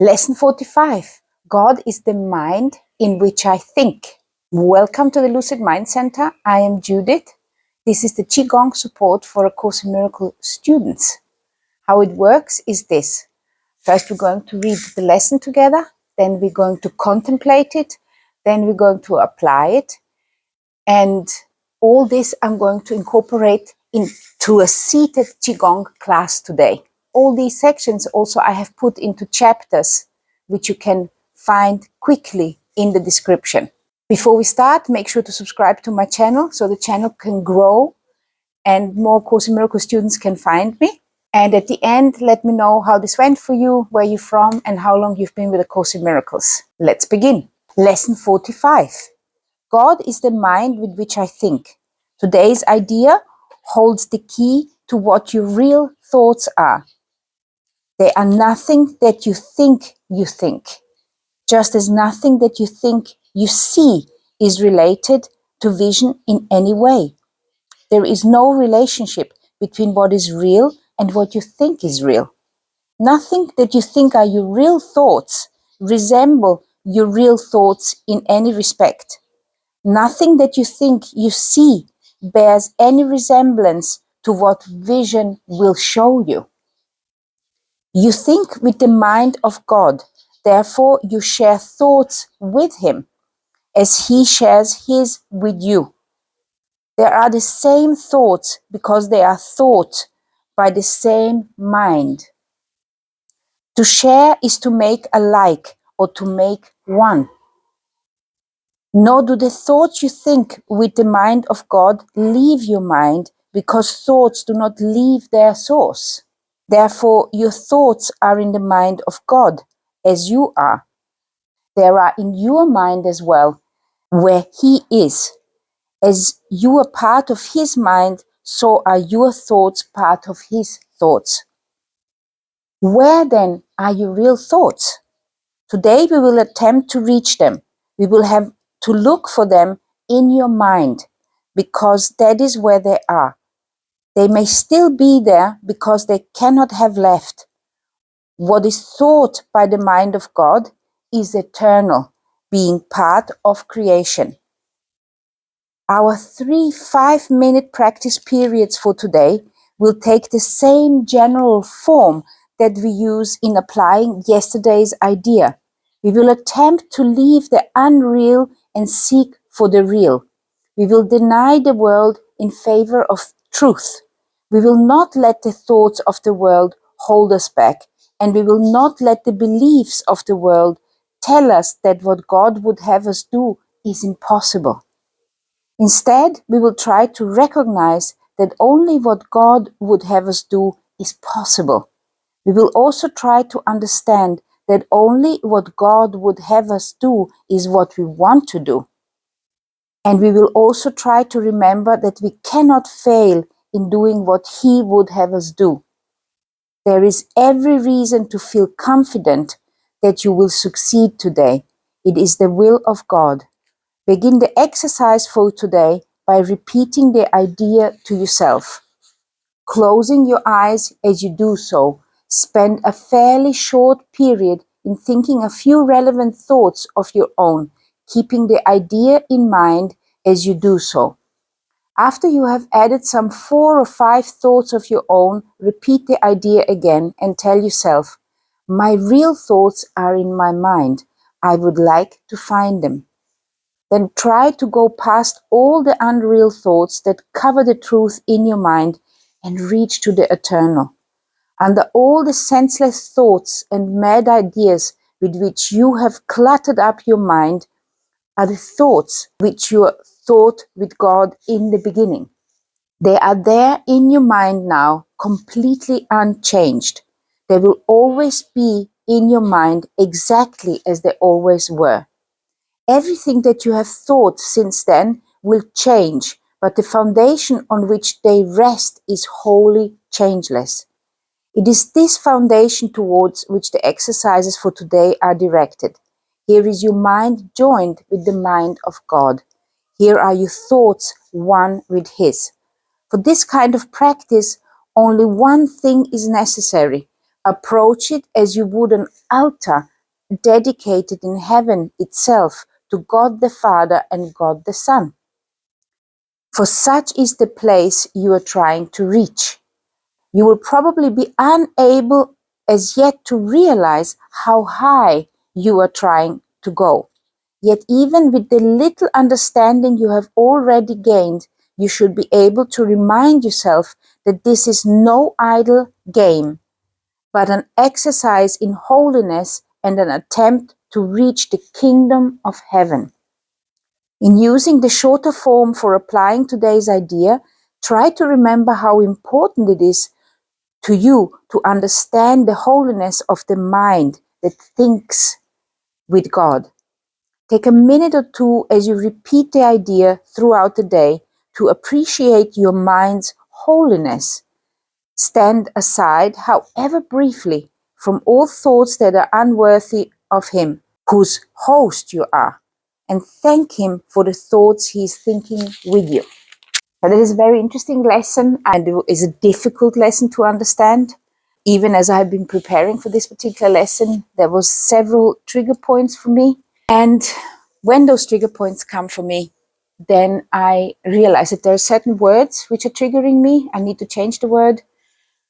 Lesson 45. God is the mind in which I think. Welcome to the Lucid Mind Center. I am Judith. This is the Qigong support for A Course in Miracles students. How it works is this. First, we're going to read the lesson together. Then we're going to contemplate it. Then we're going to apply it. And all this I'm going to incorporate into a seated Qigong class today. All these sections also I have put into chapters, which you can find quickly in the description. Before we start, make sure to subscribe to my channel so the channel can grow and more Course in Miracles students can find me. And at the end, let me know how this went for you, where you're from, and how long you've been with A Course in Miracles. Let's begin. Lesson 45. God is the mind with which I think. Today's idea holds the key to what your real thoughts are. They are nothing that you think, just as nothing that you think you see is related to vision in any way. There is no relationship between what is real and what you think is real. Nothing that you think are your real thoughts resemble your real thoughts in any respect. Nothing that you think you see bears any resemblance to what vision will show you. You think with the mind of God, therefore you share thoughts with Him as He shares His with you. There are the same thoughts because they are thought by the same mind. To share is to make alike or to make one. Nor do the thoughts you think with the mind of God leave your mind, because thoughts do not leave their source. Therefore, your thoughts are in the mind of God, as you are. There are in your mind as well, where He is. As you are part of His mind, so are your thoughts part of His thoughts. Where then are your real thoughts? Today we will attempt to reach them. We will have to look for them in your mind, because that is where they are. They may still be there because they cannot have left. What is thought by the mind of God is eternal, being part of creation. Our 3 5-minute practice periods for today will take the same general form that we use in applying yesterday's idea. We will attempt to leave the unreal and seek for the real. We will deny the world in favor of truth. We will not let the thoughts of the world hold us back, and we will not let the beliefs of the world tell us that what God would have us do is impossible. Instead, we will try to recognize that only what God would have us do is possible. We will also try to understand that only what God would have us do is what we want to do. And we will also try to remember that we cannot fail in doing what He would have us do. There is every reason to feel confident that you will succeed today. It is the will of God. Begin the exercise for today by repeating the idea to yourself. Closing your eyes as you do so, spend a fairly short period in thinking a few relevant thoughts of your own, keeping the idea in mind as you do so. After you have added some 4 or 5 thoughts of your own, repeat the idea again and tell yourself, my real thoughts are in my mind. I would like to find them. Then try to go past all the unreal thoughts that cover the truth in your mind and reach to the eternal. Under all the senseless thoughts and mad ideas with which you have cluttered up your mind are the thoughts which you thought with God in the beginning. They are there in your mind now, completely unchanged. They will always be in your mind exactly as they always were. Everything that you have thought since then will change, but the foundation on which they rest is wholly changeless. It is this foundation towards which the exercises for today are directed. Here is your mind joined with the mind of God. Here are your thoughts one with His. For this kind of practice, only one thing is necessary. Approach it as you would an altar dedicated in heaven itself to God the Father and God the Son. For such is the place you are trying to reach. You will probably be unable as yet to realize how high you are trying to go. Yet even with the little understanding you have already gained, you should be able to remind yourself that this is no idle game, but an exercise in holiness and an attempt to reach the kingdom of heaven. In using the shorter form for applying today's idea, try to remember how important it is to you to understand the holiness of the mind that thinks with God. Take a minute or two as you repeat the idea throughout the day to appreciate your mind's holiness. Stand aside, however briefly, from all thoughts that are unworthy of Him, whose host you are, and thank Him for the thoughts He is thinking with you. Now, that is a very interesting lesson, and it is a difficult lesson to understand. Even as I have been preparing for this particular lesson, there was several trigger points for me. And when those trigger points come for me, then I realize that there are certain words which are triggering me. I need to change the word.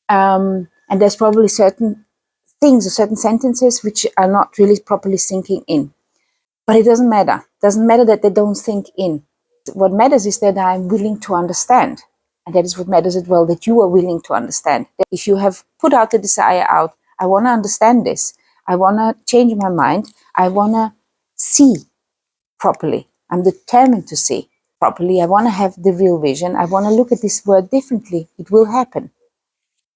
And there's probably certain things or certain sentences which are not really properly sinking in. But it doesn't matter. It doesn't matter that they don't sink in. What matters is that I'm willing to understand. And that is what matters as well, that you are willing to understand. That if you have put out the desire out, I want to understand this. I want to change my mind. I want to see properly. I'm determined to see properly. I want to have the real vision. I want to look at this word differently. It will happen.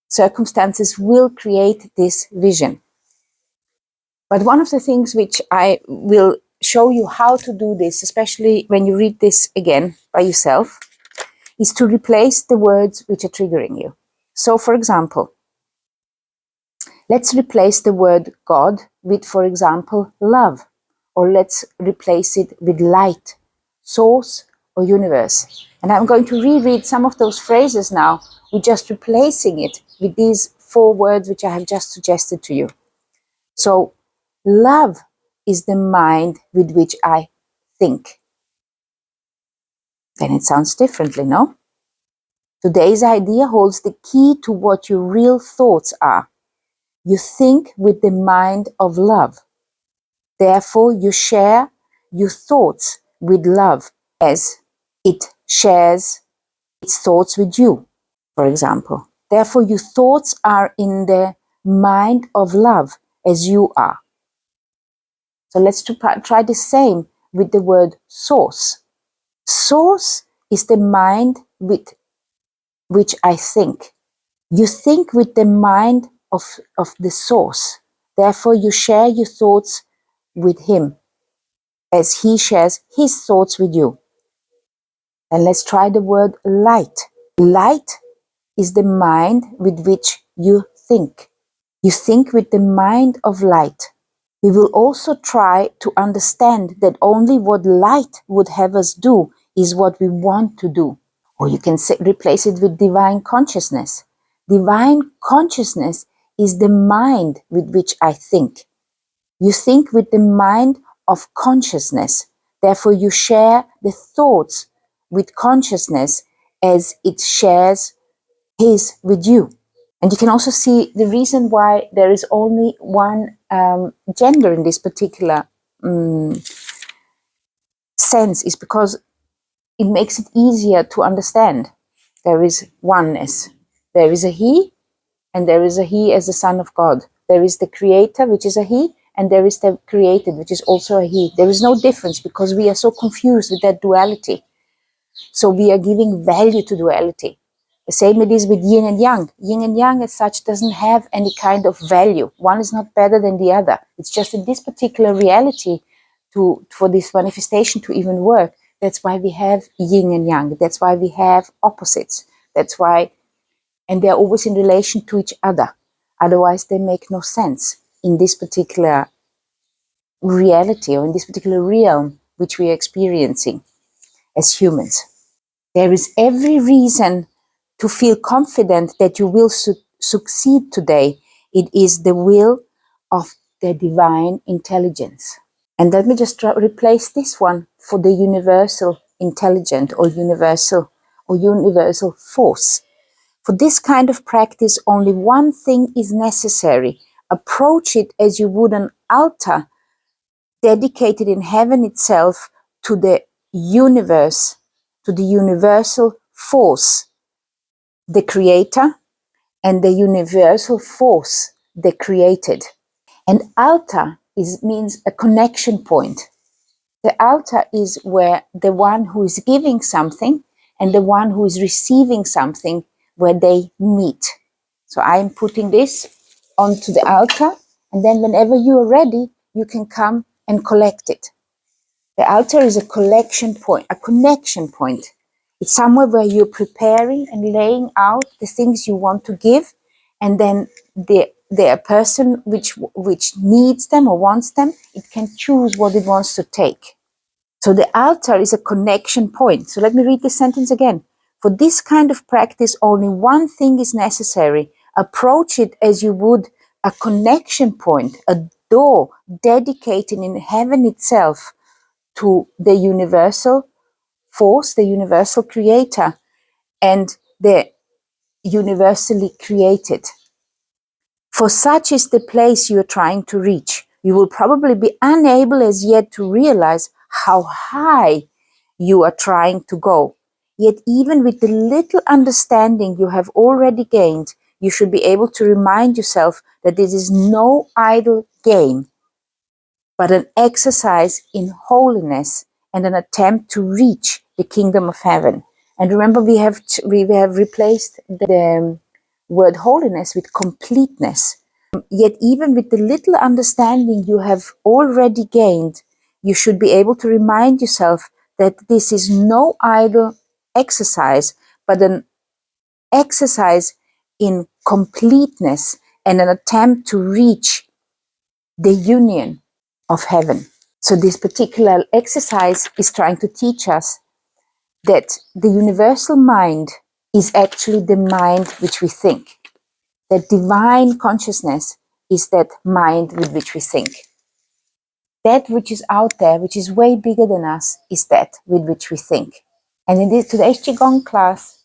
Circumstances will create this vision. But one of the things which I will show you how to do this, especially when you read this again by yourself, is to replace the words which are triggering you. So, for example, let's replace the word God with, for example, love. Or let's replace it with light, source, or universe. And I'm going to reread some of those phrases now, with just replacing it with these 4 words which I have just suggested to you. So, love is the mind with which I think. Then it sounds differently, no? Today's idea holds the key to what your real thoughts are. You think with the mind of love. Therefore, you share your thoughts with love as it shares its thoughts with you, for example. Therefore, your thoughts are in the mind of love as you are. So let's try the same with the word source. Source is the mind with which I think. You think with the mind of the source. Therefore, you share your thoughts with him as he shares his thoughts with you. And let's try the word light. Light is the mind with which you think. You think with the mind of light. We will also try to understand that only what light would have us do is what we want to do. Or you can replace it with divine consciousness. Divine consciousness is the mind with which I think. You think with the mind of consciousness. Therefore, you share the thoughts with consciousness as it shares his with you. And you can also see the reason why there is only one gender in this particular sense is because it makes it easier to understand. There is oneness. There is a he, and there is a he as the Son of God. There is the Creator, which is a he, and there is the created, which is also a he. There is no difference because we are so confused with that duality. So we are giving value to duality. The same it is with yin and yang. Yin and yang as such doesn't have any kind of value. One is not better than the other. It's just in this particular reality for this manifestation to even work. That's why we have yin and yang. That's why we have opposites. That's why, and they're always in relation to each other. Otherwise, they make no sense in this particular reality or in this particular realm which we are experiencing as humans. There is every reason to feel confident that you will succeed today It is the will of the divine intelligence. And let me just replace this one for the universal intelligent or universal force. For this kind of practice, only one thing is necessary. Approach it as you would an altar dedicated in heaven itself to the universe, to the universal force, the creator, and the universal force, the created. And altar means a connection point. The altar is where the one who is giving something and the one who is receiving something, where they meet. So I'm putting this onto the altar, and then whenever you are ready, you can come and collect it. The altar is a collection point, a connection point. It's somewhere where you're preparing and laying out the things you want to give, and then the person which needs them or wants them, it can choose what it wants to take. So the altar is a connection point. So let me read this sentence again. For this kind of practice, only one thing is necessary. Approach it as you would a connection point, a door dedicated in heaven itself to the universal force, the universal creator, and the universally created. For such is the place you are trying to reach. You will probably be unable as yet to realize how high you are trying to go. Yet even with the little understanding you have already gained, you should be able to remind yourself that this is no idle game, but an exercise in holiness and an attempt to reach the kingdom of heaven. And remember, we have replaced the word holiness with completeness. Yet even with the little understanding you have already gained, you should be able to remind yourself that this is no idle exercise, but an exercise in completeness and an attempt to reach the union of heaven. So this particular exercise is trying to teach us that the universal mind is actually the mind which we think. That divine consciousness is that mind with which we think. That which is out there, which is way bigger than us, is that with which we think. And in today's Qigong class,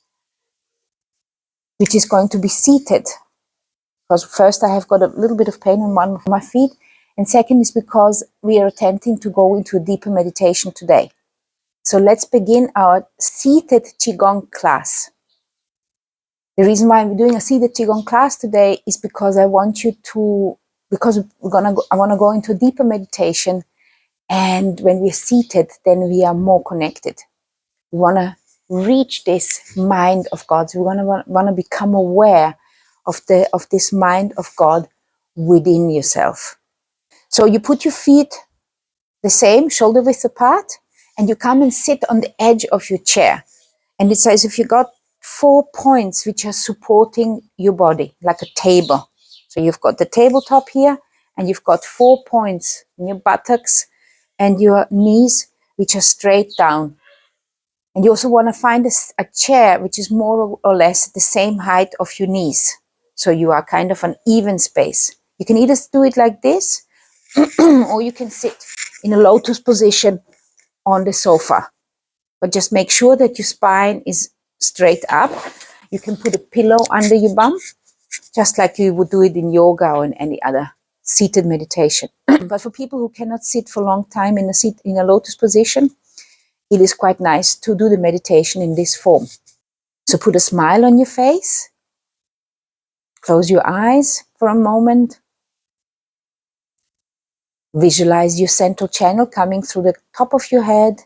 which is going to be seated, because first I have got a little bit of pain on one of my feet, and second is because we are attempting to go into a deeper meditation today. So let's begin our seated Qigong class. The reason why I'm doing a seated Qigong class today is because I want you to, because I want to go into a deeper meditation, and when we're seated, then we are more connected. We want to reach this mind of God. We want to become aware of this mind of God within yourself. So you put your feet the same, shoulder width apart, and you come and sit on the edge of your chair. And it's as if you got 4 points which are supporting your body, like a table. So you've got the tabletop here, and you've got 4 points in your buttocks and your knees, which are straight down. And you also want to find a chair which is more or less the same height of your knees. So you are kind of an even space. You can either do it like this, or you can sit in a lotus position on the sofa. But just make sure that your spine is straight up. You can put a pillow under your bum, just like you would do it in yoga or in any other seated meditation. But for people who cannot sit for a long time in a lotus position, it is quite nice to do the meditation in this form. So put a smile on your face. Close your eyes for a moment. Visualize your central channel coming through the top of your head,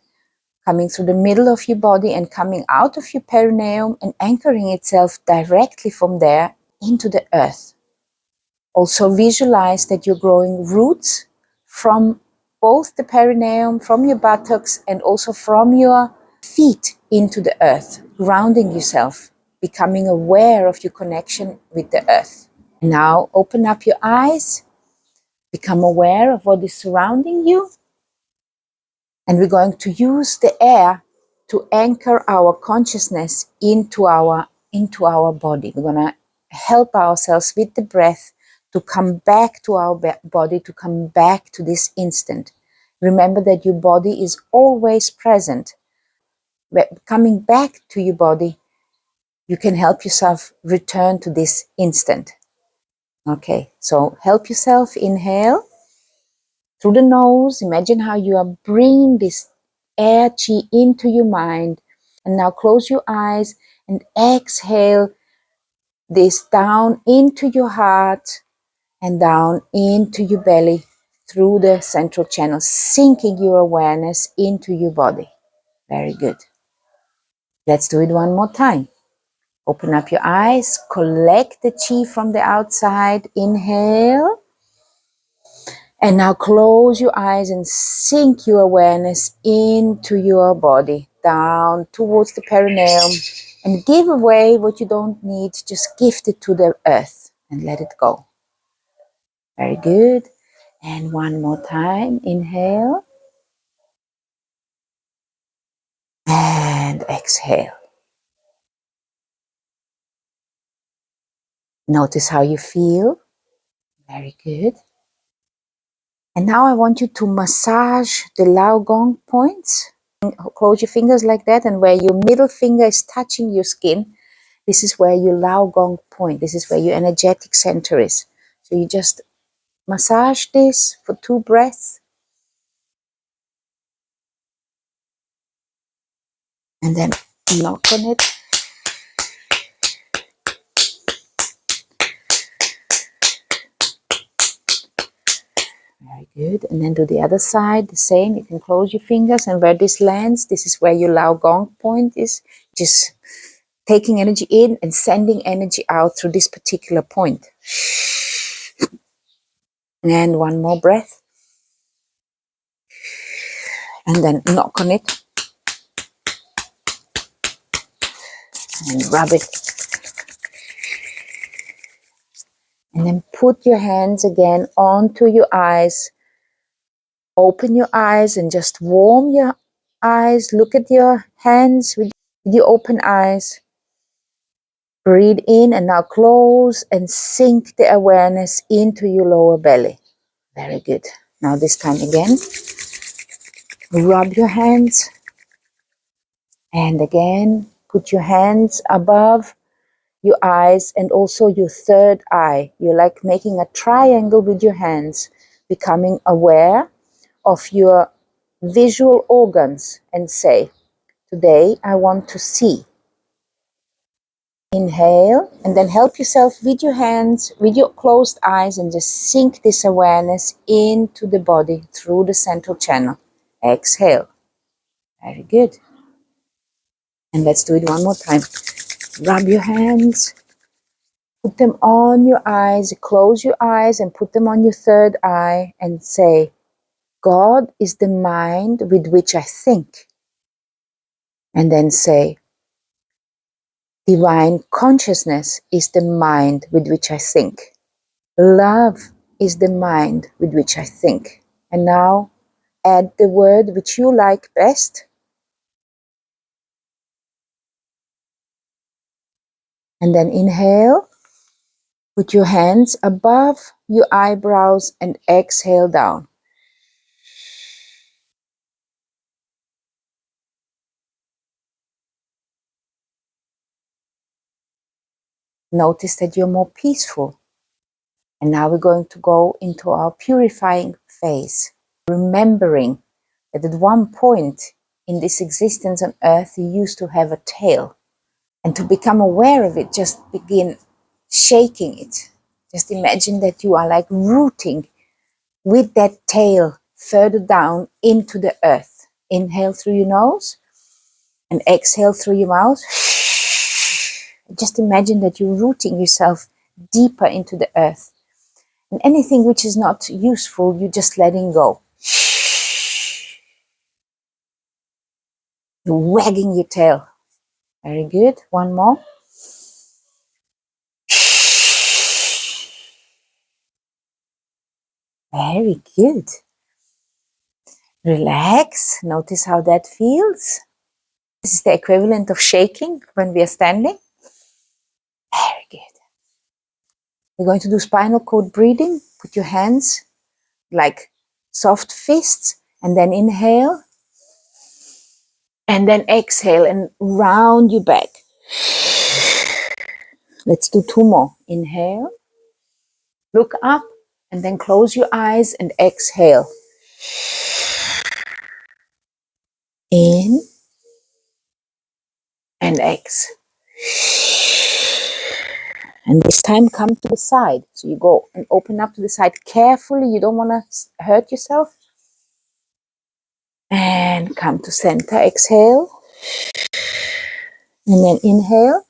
coming through the middle of your body and coming out of your perineum and anchoring itself directly from there into the earth. Also visualize that you're growing roots from both the perineum, from your buttocks, and also from your feet into the earth, grounding yourself, becoming aware of your connection with the earth. Now open up your eyes, become aware of what is surrounding you. And we're going to use the air to anchor our consciousness into our body. We're going to help ourselves with the breath to come back to our body, to come back to this instant. Remember that your body is always present. Coming back to your body, you can help yourself return to this instant. Okay, so help yourself, inhale through the nose. Imagine how you are bringing this air chi into your mind. And now close your eyes and exhale this down into your heart and down into your belly through the central channel, sinking your awareness into your body. Very good. Let's do it one more time. Open up your eyes, collect the chi from the outside, inhale. And now close your eyes and sink your awareness into your body, down towards the perineum, and give away what you don't need. Just gift it to the earth and let it go. Very good. And one more time, inhale. And exhale. Notice how you feel. Very good. And now I want you to massage the Lao Gong points. Close your fingers like that, and where your middle finger is touching your skin, this is where your Lao Gong point, this is where your energetic center is. So you just massage this for 2 breaths. And then knock on it. Very good. And then do the other side, the same. You can close your fingers, and where this lands, this is where your Lao Gong point is. Just taking energy in and sending energy out through this particular point. And one more breath. And then knock on it. And rub it. And then put your hands again onto your eyes. Open your eyes and just warm your eyes. Look at your hands with your open eyes. Breathe in and now close and sink the awareness into your lower belly. Very good. Now this time again, rub your hands. And again, put your hands above your eyes and also your third eye. You're like making a triangle with your hands, becoming aware of your visual organs and say, today I want to see. Inhale and then help yourself with your hands, with your closed eyes, and just sink this awareness into the body through the central channel. Exhale. Very good. And let's do it one more time. Rub your hands. Put them on your eyes, close your eyes and put them on your third eye and say, God is the mind with which I think. And then say, divine consciousness is the mind with which I think. Love is the mind with which I think. And now add the word which you like best. And then inhale. Put your hands above your eyebrows and exhale down. Notice that you're more peaceful. And now we're going to go into our purifying phase, remembering that at one point in this existence on earth, you used to have a tail. And to become aware of it, just begin shaking it. Just imagine that you are like rooting with that tail further down into the earth. Inhale through your nose and exhale through your mouth. Just imagine that you're rooting yourself deeper into the earth. And anything which is not useful, you're just letting go. You're wagging your tail. Very good. One more. Very good. Relax. Notice how that feels. This is the equivalent of shaking when we are standing. Very good. We're going to do spinal cord breathing. Put your hands like soft fists, and then inhale, and then exhale and round your back. Let's do 2 more. Inhale, look up, and then close your eyes and exhale. In and exhale. And this time come to the side. So you go and open up to the side carefully. You don't want to hurt yourself. And come to center. Exhale. And then inhale.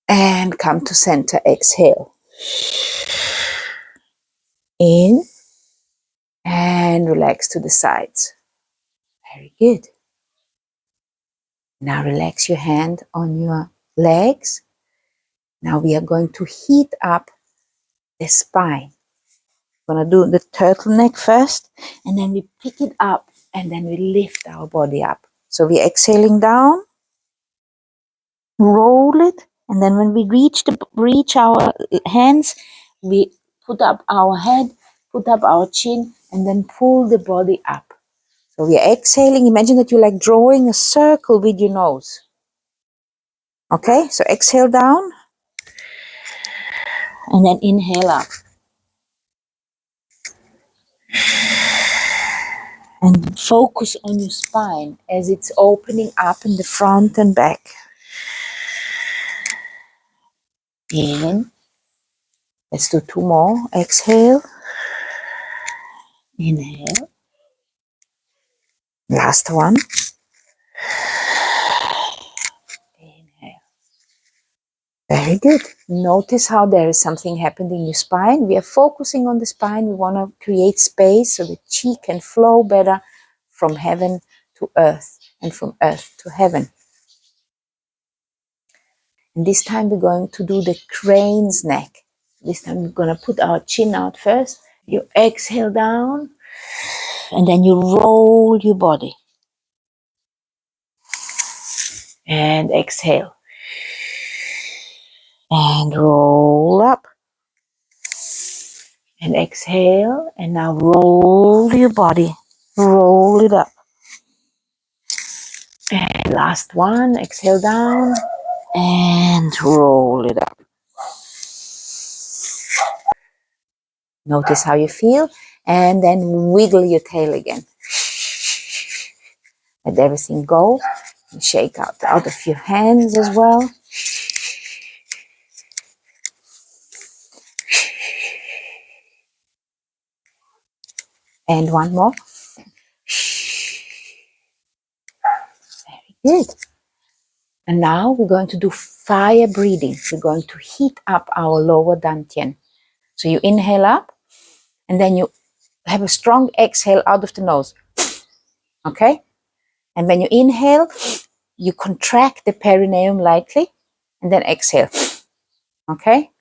And come to center. Exhale. In. And relax to the sides. Very good. Now relax your hand on your legs. Now we are going to heat up the spine. We're going to do the turtleneck first, and then we pick it up, and then we lift our body up. So we're exhaling down, roll it, and then when we reach our hands, we put up our head, put up our chin, and then pull the body up. So we're exhaling. Imagine that you're like drawing a circle with your nose. Okay, so exhale down, and then inhale up. And focus on your spine as it's opening up in the front and back. In. Let's do 2 more. Exhale. Inhale. Last one. Inhale. Very good. Notice how there is something happening in your spine. We are focusing on the spine. We want to create space so the chi can flow better from heaven to earth and from earth to heaven. And this time we're going to do the crane's neck. This time we're going to put our chin out first. You exhale down, and then you roll your body. And exhale. And roll up. And exhale. And now roll your body. Roll it up. And last one. Exhale down. And roll it up. Notice how you feel. And then wiggle your tail again. Let everything go. And shake out of your hands as well. And one more. Very good. And now we're going to do fire breathing. We're going to heat up our lower dantian. So you inhale up, and then you have a strong exhale out of the nose. Okay? And when you inhale, you contract the perineum lightly, and then exhale. Okay?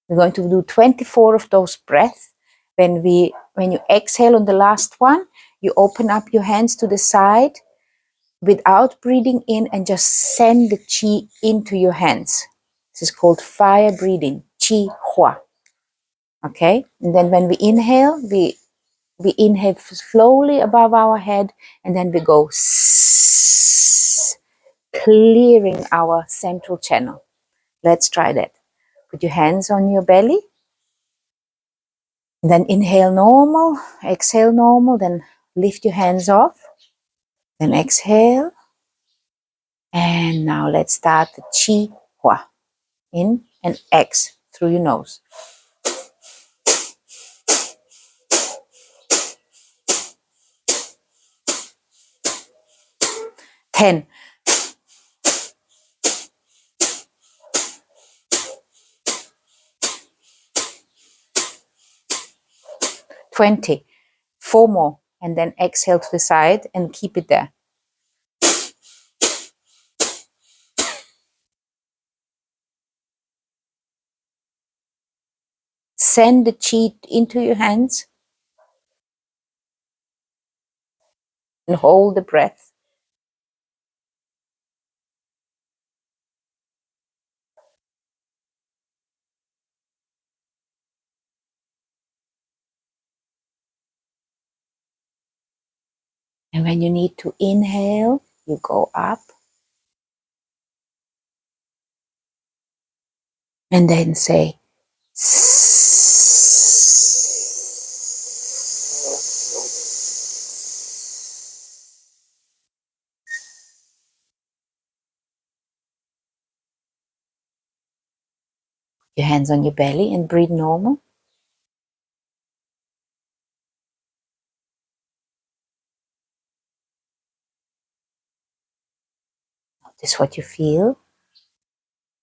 We're going to do 24 of those breaths. When you exhale on the last one, you open up your hands to the side without breathing in and just send the chi into your hands. This is called fire breathing, chi hua. Okay? And then when we inhale, we inhale slowly above our head, and then we go clearing our central channel. Let's try that. Put your hands on your belly. And then inhale normal, exhale normal, then lift your hands off. Then exhale. And now let's start the chi hua. In and X through your nose. 10. 20. 4 more. And then exhale to the side and keep it there. Send the chi into your hands and hold the breath. And when you need to inhale, you go up. And then say, your hands on your belly and breathe normal. Notice what you feel.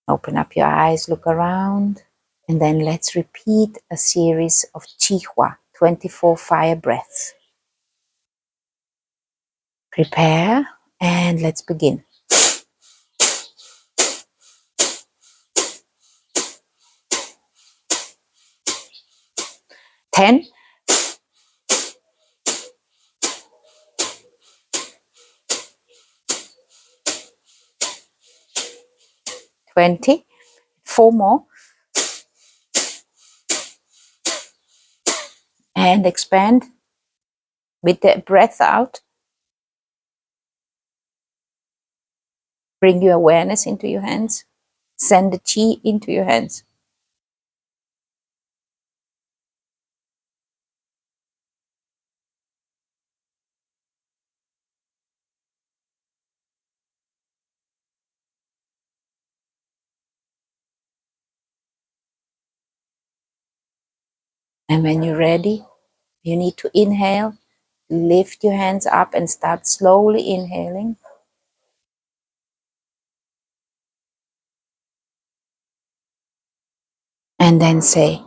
Open up your eyes, look around, and then let's repeat a series of Qihua, 24 fire breaths. Prepare and let's begin. 10, 20, 4 more, and expand with the breath out. Bring your awareness into your hands. Send the Qi into your hands. And when you're ready, you need to inhale. Lift your hands up and start slowly inhaling. And then say,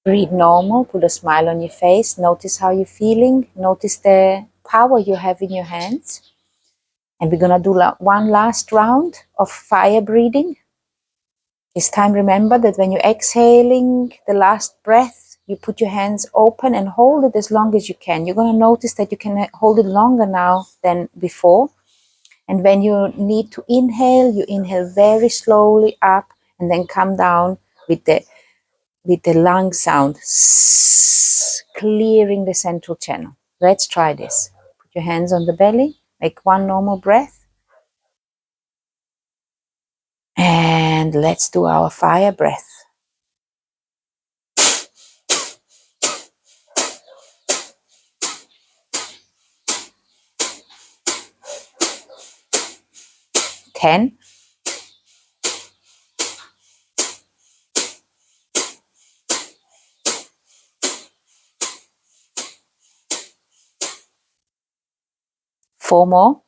breathe normal, put a smile on your face. Notice how you're feeling. Notice the power you have in your hands. And we're going to do one last round of fire breathing. This time, remember that when you're exhaling the last breath, you put your hands open and hold it as long as you can. You're going to notice that you can hold it longer now than before. And when you need to inhale, you inhale very slowly up and then come down with the lung sound, clearing the central channel. Let's try this. Put your hands on the belly, make one normal breath. And let's do our fire breath. 10, 4 more.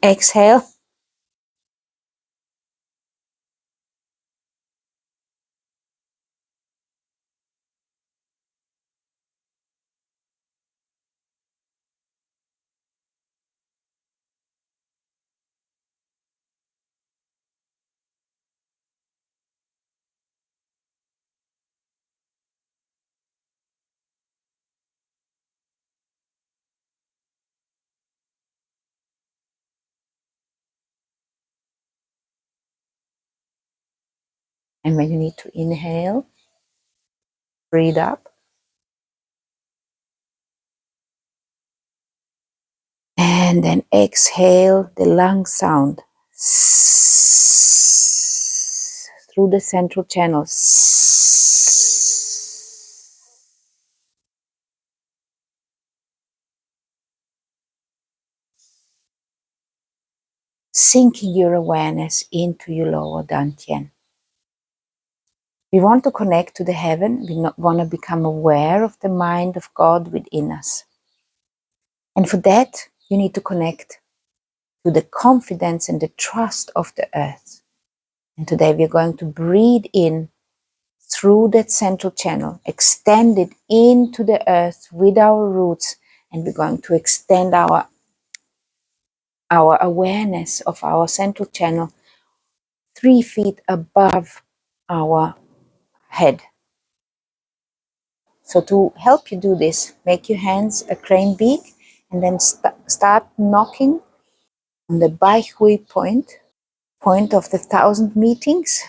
Exhale. And when you need to inhale, breathe up. And then exhale the lung sound through the central channel. Sinking your awareness into your lower dantian. We want to connect to the heaven. We want to become aware of the mind of God within us. And for that, you need to connect to the confidence and the trust of the earth. And today we're going to breathe in through that central channel, extend it into the earth with our roots, and we're going to extend our our awareness of our central channel 3 feet above our head. So to help you do this, make your hands a crane beak and then start knocking on the Baihui point of the 1,000 meetings.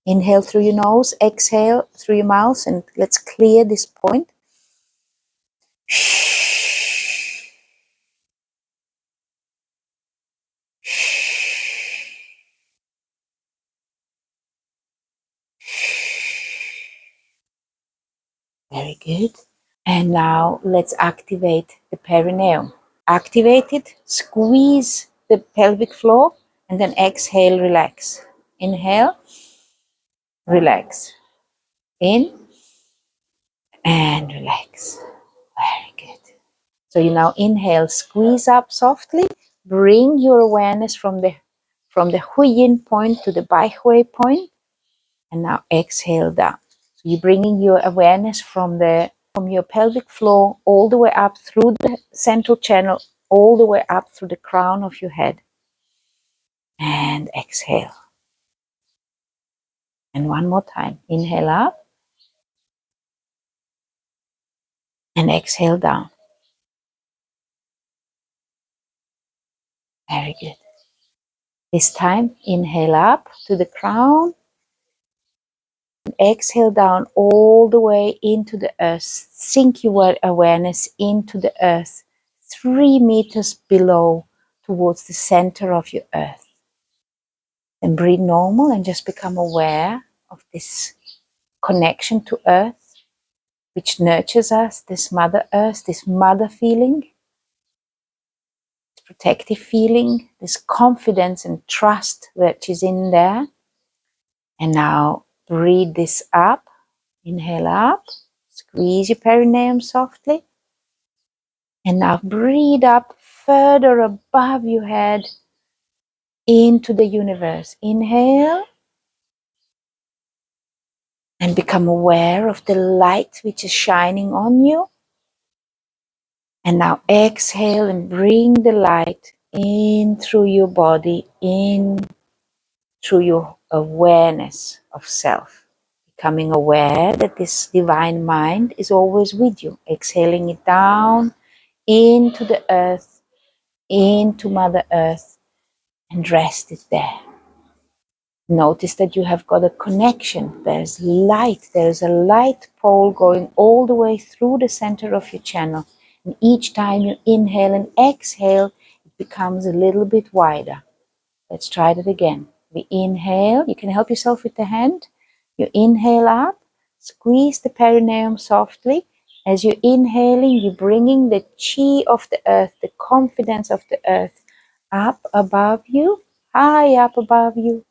Inhale through your nose, exhale through your mouth, and let's clear this point. Very good. And now let's activate the perineum. Activate it, squeeze the pelvic floor, and then exhale, relax. Inhale, relax. In and relax. Very good. So you now inhale, squeeze up softly, bring your awareness from the Huiyin point to the Baihui point, and now exhale down. So you're bringing your awareness from your pelvic floor all the way up through the central channel, all the way up through the crown of your head. And exhale. And one more time. Inhale up and exhale down. Very good. This time, inhale up to the crown. And exhale down all the way into the earth. Sink your awareness into the earth 3 meters below towards the center of your earth. And breathe normal and just become aware of this connection to earth, which nurtures us, this mother earth, this mother feeling, this protective feeling, this confidence and trust that is in there. And now breathe this up. Inhale up, squeeze your perineum softly. And now breathe up further above your head into the universe. Inhale. And become aware of the light which is shining on you. And now exhale and bring the light in through your body, in through your awareness of self. Becoming aware that this divine mind is always with you. Exhaling it down into the earth, into Mother Earth, and rest it there. Notice that you have got a connection. There's light. There's a light pole going all the way through the center of your channel. And each time you inhale and exhale, it becomes a little bit wider. Let's try that again. We inhale. You can help yourself with the hand. You inhale up. Squeeze the perineum softly. As you're inhaling, you're bringing the chi of the earth, the confidence of the earth, up above you, high up above you,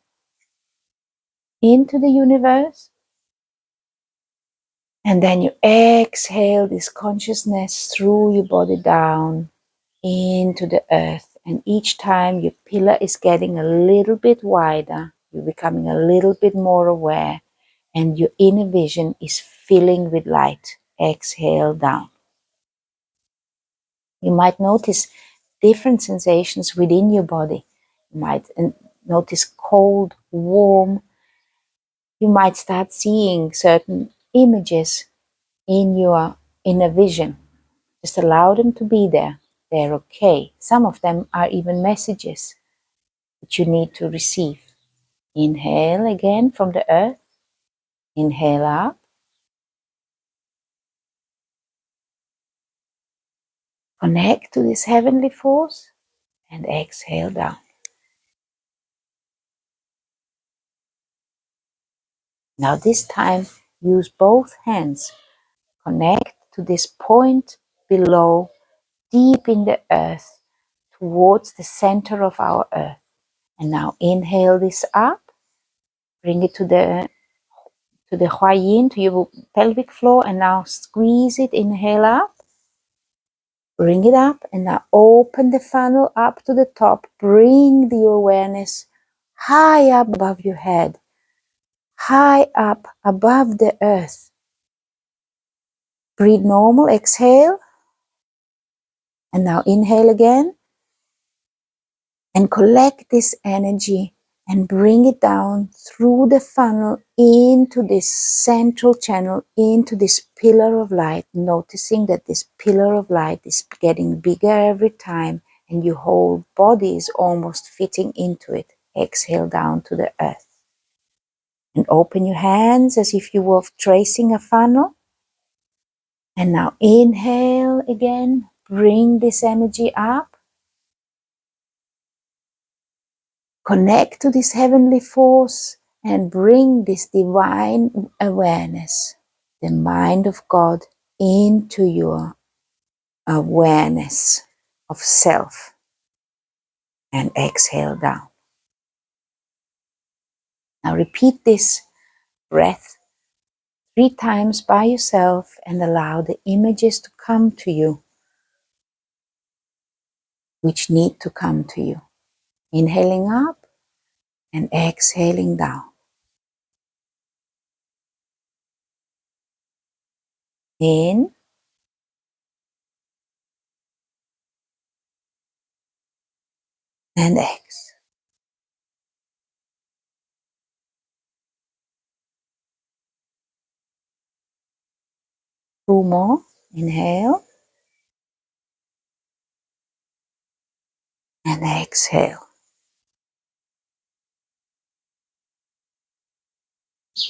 into the universe. And then you exhale this consciousness through your body down into the earth. And each time your pillar is getting a little bit wider, you're becoming a little bit more aware, and your inner vision is filling with light. Exhale down. You might notice different sensations within your body. You might notice cold, warm. You might start seeing certain images in your inner vision. Just allow them to be there. They're okay. Some of them are even messages that you need to receive. Inhale again from the earth. Inhale up. Connect to this heavenly force and exhale down. Now this time, use both hands. Connect to this point below, deep in the earth, towards the center of our earth. And now inhale this up. Bring it to the Huayin, to your pelvic floor, and now squeeze it. Inhale up. Bring it up, and now open the funnel up to the top. Bring your awareness high up above your head, high up above the earth. Breathe normal, exhale, and now inhale again. And collect this energy and bring it down through the funnel into this central channel, into this pillar of light, noticing that this pillar of light is getting bigger every time and your whole body is almost fitting into it. Exhale down to the earth. And open your hands as if you were tracing a funnel. And now inhale again, bring this energy up. Connect to this heavenly force and bring this divine awareness, the mind of God, into your awareness of self. And exhale down. Now repeat this breath 3 times by yourself and allow the images to come to you, which need to come to you. Inhaling up and exhaling down. In and exhale. 2 more. Inhale and exhale.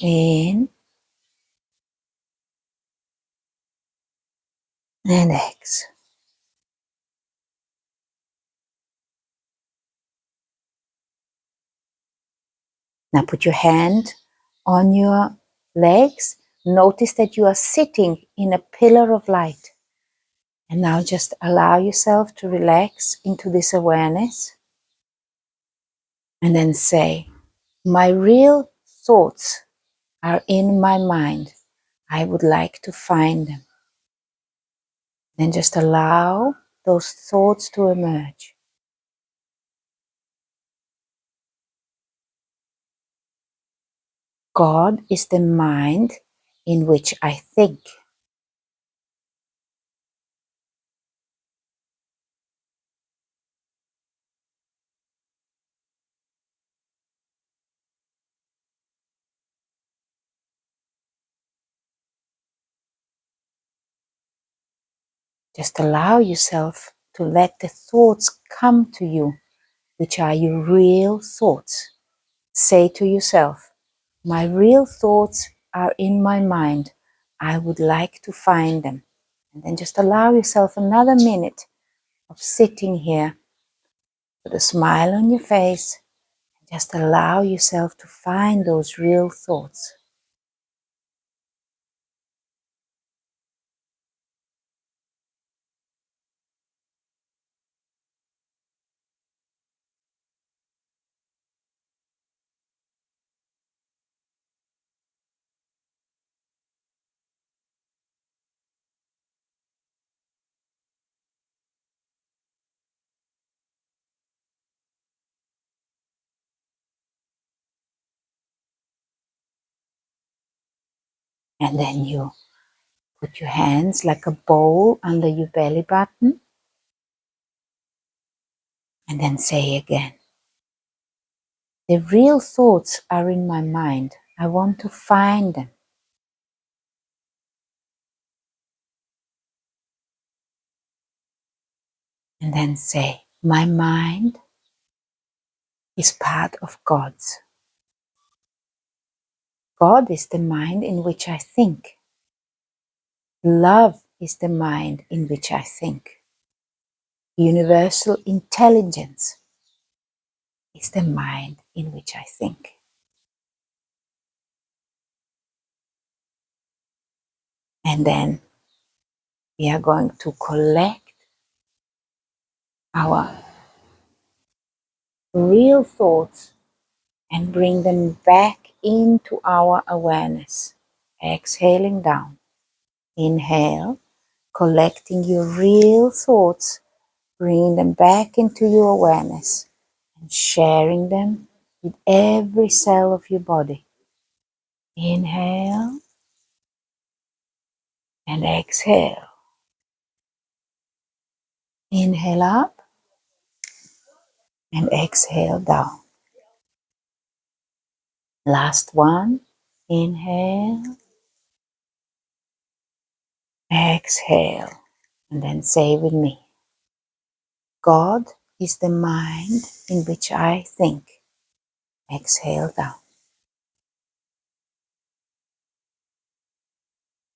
In and exhale. Now put your hand on your legs. Notice that you are sitting in a pillar of light. And now just allow yourself to relax into this awareness. And then say, my real thoughts are in my mind. I would like to find them. Then just allow those thoughts to emerge. God is the mind in which I think. Just allow yourself to let the thoughts come to you, which are your real thoughts. Say to yourself, my real thoughts are in my mind. I would like to find them. And then just allow yourself another minute of sitting here with a smile on your face. Just allow yourself to find those real thoughts. And then you put your hands like a bowl under your belly button. And then say again, the real thoughts are in my mind. I want to find them. And then say, my mind is part of God's. God is the mind in which I think. Love is the mind in which I think. Universal intelligence is the mind in which I think. And then we are going to collect our real thoughts and bring them back into our awareness. Exhaling down. Inhale, collecting your real thoughts, bringing them back into your awareness and sharing them with every cell of your body. Inhale and exhale. Inhale up and exhale down. Last one. Inhale, exhale, and then say with me, God is the mind in which I think. Exhale down.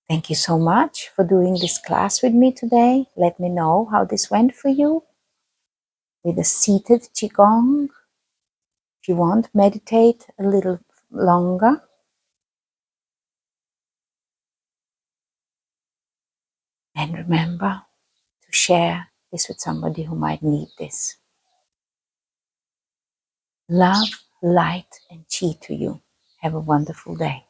Thank you so much for doing this class with me today. Let me know how this went for you with a seated Qigong. If you want, meditate a little longer. And remember to share this with somebody who might need this. Love, light, and Qi to you. Have a wonderful day.